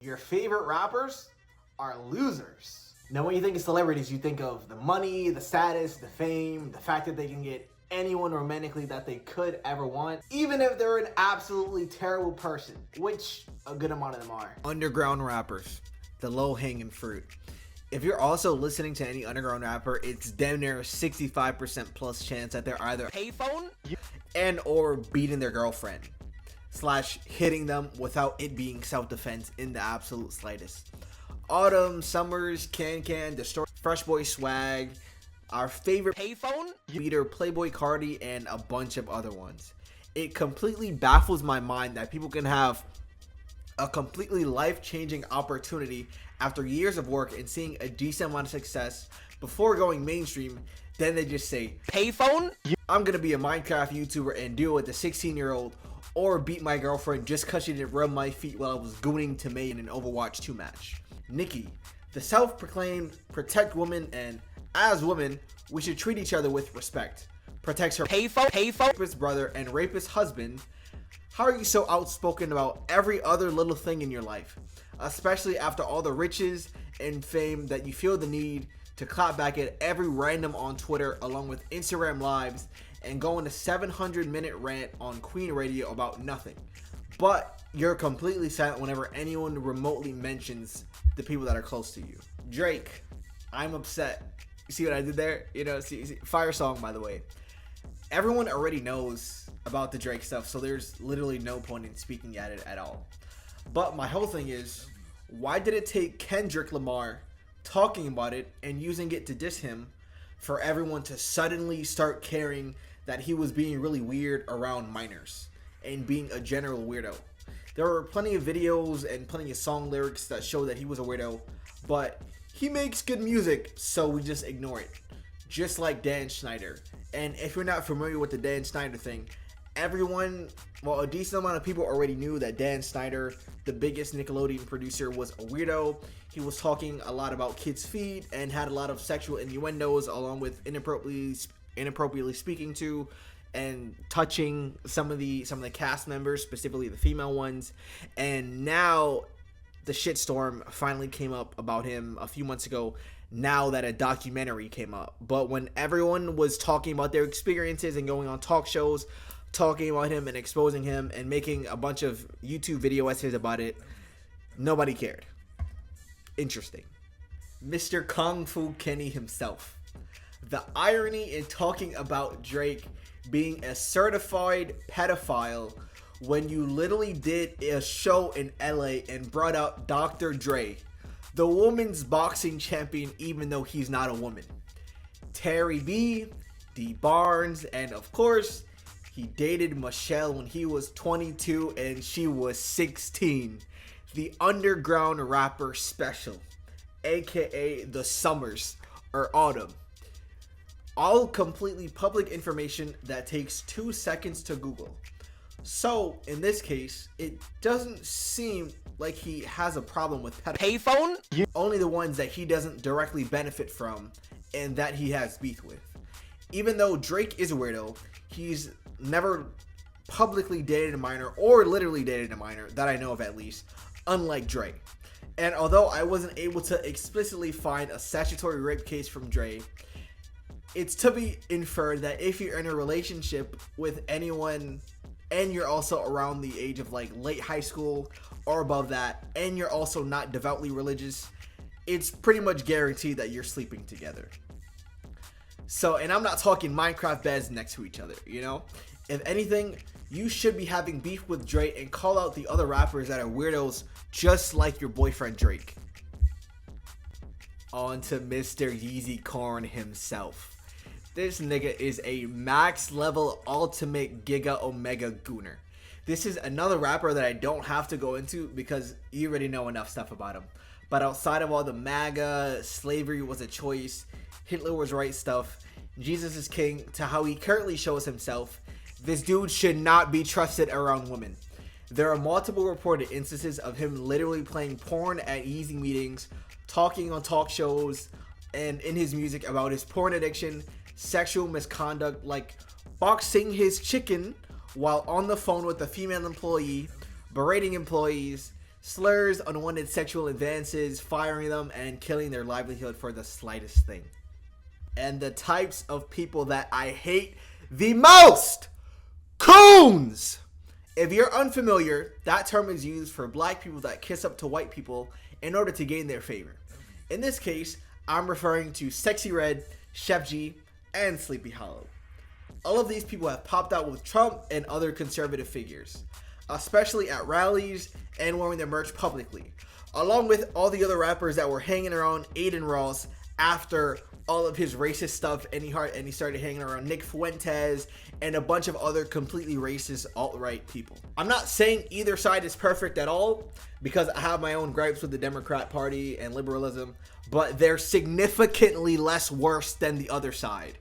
Your favorite rappers are losers. Now when you think of celebrities, you think of the money, the status, the fame, the fact that they can get anyone romantically that they could ever want, even if they're an absolutely terrible person, which a good amount of them are. Underground rappers, the low-hanging fruit. If you're also listening to any underground rapper, it's damn near a 65% plus chance that they're either payphone and or beating their girlfriend / hitting them without it being self-defense in the absolute slightest. Autumn, Summrs, Kankan, Destroy, Phreshboyswag, our favorite payphone leader, Playboy Cardi, and a bunch of other ones. It completely baffles my mind that people can have a completely life-changing opportunity after years of work and seeing a decent amount of success before going mainstream, then they just say, payphone? I'm gonna be a Minecraft YouTuber and deal with a 16-year-old or beat my girlfriend just cause she didn't rub my feet while I was gooning to May in an Overwatch 2 match. Nicki, the self-proclaimed protect woman, and as women, we should treat each other with respect. Protects her rapist brother and rapist husband. How are you so outspoken about every other little thing in your life? Especially after all the riches and fame that you feel the need to clap back at every random on Twitter along with Instagram lives and go on a 700-minute rant on Queen Radio about nothing. But you're completely silent whenever anyone remotely mentions the people that are close to you. Drake, I'm upset. You see what I did there? You know, see, fire song, by the way. Everyone already knows about the Drake stuff, so there's literally no point in speaking at it at all. But my whole thing is, why did it take Kendrick Lamar talking about it and using it to diss him for everyone to suddenly start caring that he was being really weird around minors and being a general weirdo? There were plenty of videos and plenty of song lyrics that show that he was a weirdo, but he makes good music, so we just ignore it. Just like Dan Schneider. And if you're not familiar with the Dan Schneider thing, everyone, well, a decent amount of people already knew that Dan Schneider, the biggest Nickelodeon producer, was a weirdo. He was talking a lot about kids' feet and had a lot of sexual innuendos along with inappropriately speaking to and touching some of the cast members, specifically the female ones. And now the shitstorm finally came up about him a few months ago, now that a documentary came up. But when everyone was talking about their experiences and going on talk shows, talking about him and exposing him and making a bunch of YouTube video essays about it, nobody cared. Interesting. Mr. Kung Fu Kenny himself. The irony in talking about Drake being a certified pedophile when you literally did a show in LA and brought out Dr. Dre, the women's boxing champion, even though he's not a woman. Terry B, D Barnes, and of course, he dated Michelle when he was 22 and she was 16. The underground rapper special, aka the Summrs or Autumn. All completely public information that takes 2 seconds to Google. So, in this case, it doesn't seem like he has a problem with payphone. Only the ones that he doesn't directly benefit from and that he has beef with. Even though Drake is a weirdo, he's never publicly dated a minor or literally dated a minor that I know of, at least, unlike Dre. And although I wasn't able to explicitly find a statutory rape case from Dre, it's to be inferred that if you're in a relationship with anyone and you're also around the age of like late high school or above that, and you're also not devoutly religious, it's pretty much guaranteed that you're sleeping together. So, and I'm not talking Minecraft beds next to each other, you know? If anything, you should be having beef with Drake and call out the other rappers that are weirdos just like your boyfriend Drake. On to Mr. Yeezy Corn himself. This nigga is a max level ultimate giga omega gooner. This is another rapper that I don't have to go into because you already know enough stuff about him. But outside of all the MAGA, slavery was a choice, Hitler was right stuff, Jesus is king, to how he currently shows himself, this dude should not be trusted around women. There are multiple reported instances of him literally playing porn at Yeezy meetings, talking on talk shows, and in his music about his porn addiction, sexual misconduct, like boxing his chicken while on the phone with a female employee, berating employees, slurs, unwanted sexual advances, firing them, and killing their livelihood for the slightest thing. And the types of people that I hate the most: coons! If you're unfamiliar, that term is used for black people that kiss up to white people in order to gain their favor. In this case, I'm referring to Sexyy Red, Sheff G, and Sleepy Hollow. All of these people have popped out with Trump and other conservative figures, especially at rallies and wearing their merch publicly, along with all the other rappers that were hanging around Aiden Ross after all of his racist stuff, and he started hanging around Nick Fuentes and a bunch of other completely racist alt-right people. I'm not saying either side is perfect at all, because I have my own gripes with the Democrat Party and liberalism, but they're significantly less worse than the other side.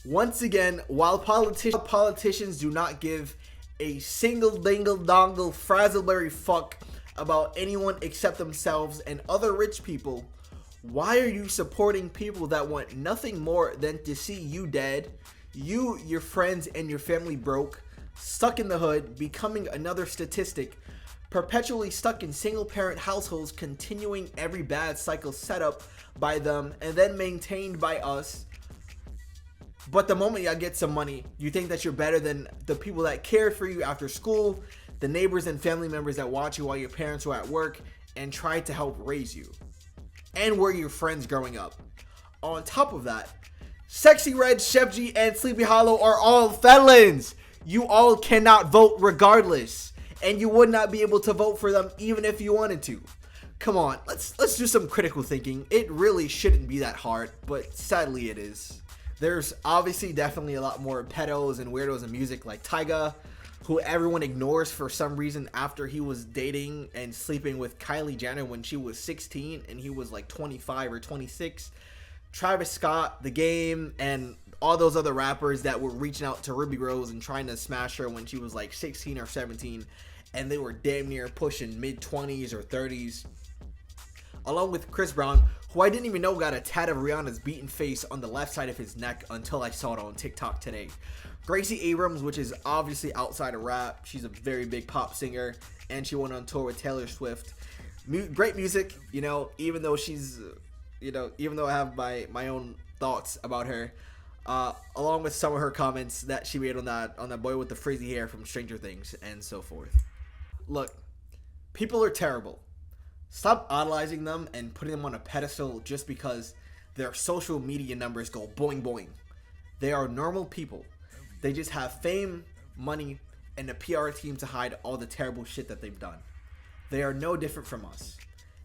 Once again, while politicians do not give a single dingle dongle frazzleberry fuck about anyone except themselves and other rich people, why are you supporting people that want nothing more than to see you dead, you, your friends, and your family broke, stuck in the hood, becoming another statistic, perpetually stuck in single-parent households, continuing every bad cycle set up by them and then maintained by us? But the moment y'all get some money, you think that you're better than the people that cared for you after school, the neighbors and family members that watch you while your parents were at work and tried to help raise you, and were your friends growing up. On top of that, Sexyy Red, Sheff G, and Sleepy Hollow are all felons. You all cannot vote regardless, and you would not be able to vote for them even if you wanted to. Come on, let's do some critical thinking. It really shouldn't be that hard, but sadly it is. There's obviously definitely a lot more pedos and weirdos in music like Tyga, who everyone ignores for some reason after he was dating and sleeping with Kylie Jenner when she was 16 and he was like 25 or 26. Travis Scott, The Game, and all those other rappers that were reaching out to Ruby Rose and trying to smash her when she was like 16 or 17, and they were damn near pushing mid-20s or 30s. Along with Chris Brown, who I didn't even know got a tat of Rihanna's beaten face on the left side of his neck until I saw it on TikTok today. Gracie Abrams, which is obviously outside of rap, she's a very big pop singer, and she went on tour with Taylor Swift. Great music, you know, even though she's, you know, even though I have my own thoughts about her, along with some of her comments that she made on that boy with the frizzy hair from Stranger Things and so forth. Look, people are terrible. Stop idolizing them and putting them on a pedestal just because their social media numbers go boing boing. They are normal people. They just have fame, money, and a PR team to hide all the terrible shit that they've done. They are no different from us.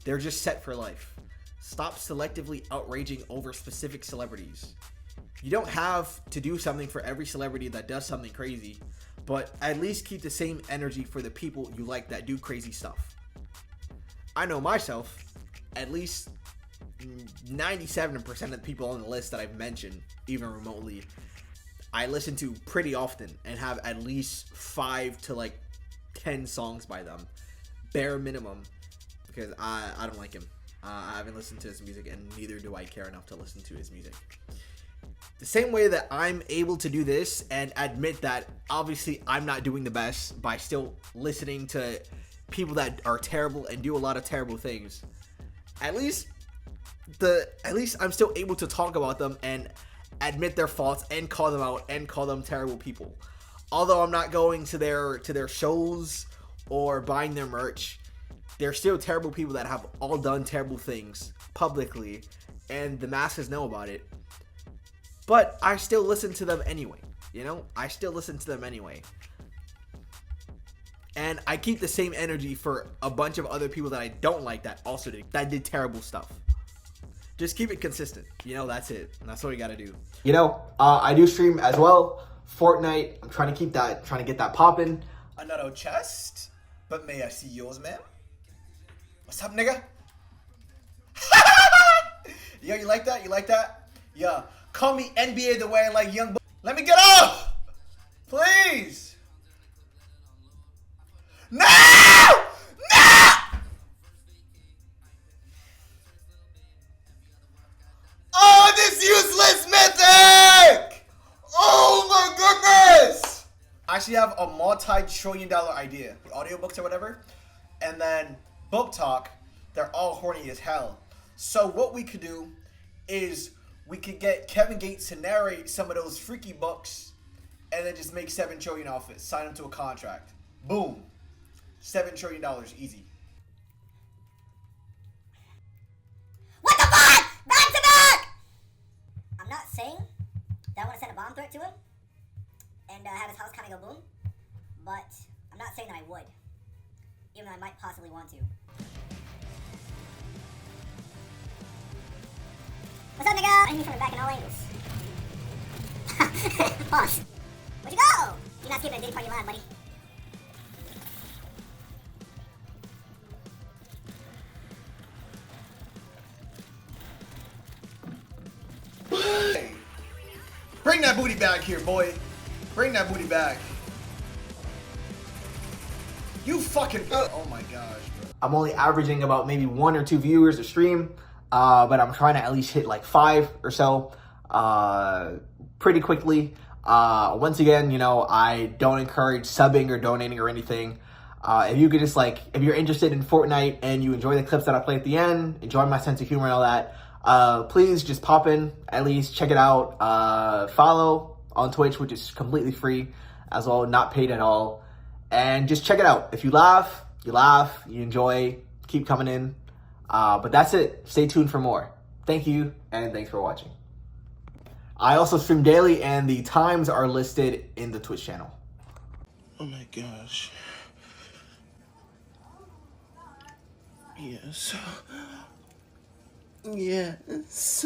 They're just set for life. Stop selectively outraging over specific celebrities. You don't have to do something for every celebrity that does something crazy, but at least keep the same energy for the people you like that do crazy stuff. I know myself, at least 97% of the people on the list that I've mentioned, even remotely, I listen to pretty often and have at least 5 to like 10 songs by them, bare minimum, because I don't like him. I haven't listened to his music, and neither do I care enough to listen to his music. The same way that I'm able to do this and admit that obviously I'm not doing the best by still listening to people that are terrible and do a lot of terrible things, at least I'm still able to talk about them and admit their faults and call them out and call them terrible people. Although I'm not going to their shows or buying their merch, they're still terrible people that have all done terrible things publicly, and the masses know about it. But I still listen to them anyway, you know? I still listen to them anyway. And I keep the same energy for a bunch of other people that I don't like that also did terrible stuff. Just keep it consistent. You know, that's it. And that's what you gotta do. You know, I do stream as well. Fortnite. I'm trying to get that popping. Another chest. But may I see yours, man? What's up, nigga? Yo, you like that? You like that? Yeah. Call me NBA the way I like young. Let me get off! Please! No! No! Oh, this useless mythic! Oh my goodness! I actually have a multi-trillion-dollar idea, audiobooks or whatever, and then book talk, they're all horny as hell. So what we could do is we could get Kevin Gates to narrate some of those freaky books and then just make $7 trillion off it. Sign him to a contract. Boom. $7 trillion, easy. What the fuck? Back to back! I'm not saying that I want to send a bomb threat to him and have his house kind of go boom, but I'm not saying that I would, even though I might possibly want to. What's up, nigga? I need from the back in all angles. Pause. Where'd you go? You're not skipping a Diddy Party Live, buddy. Hey, bring that booty back here, boy. Bring that booty back. You fucking... Oh my gosh, bro. I'm only averaging about maybe 1 or 2 viewers a stream, but I'm trying to at least hit like 5 or so pretty quickly. Once again, you know, I don't encourage subbing or donating or anything. If you could just like, if you're interested in Fortnite and you enjoy the clips that I play at the end, enjoy my sense of humor and all that, please just pop in, at least check it out. Follow on Twitch, which is completely free as well, not paid at all. And just check it out. If you laugh, you enjoy, keep coming in. But that's it. Stay tuned for more. Thank you, and thanks for watching. I also stream daily, and the times are listed in the Twitch channel. Oh my gosh. Yes. Yes.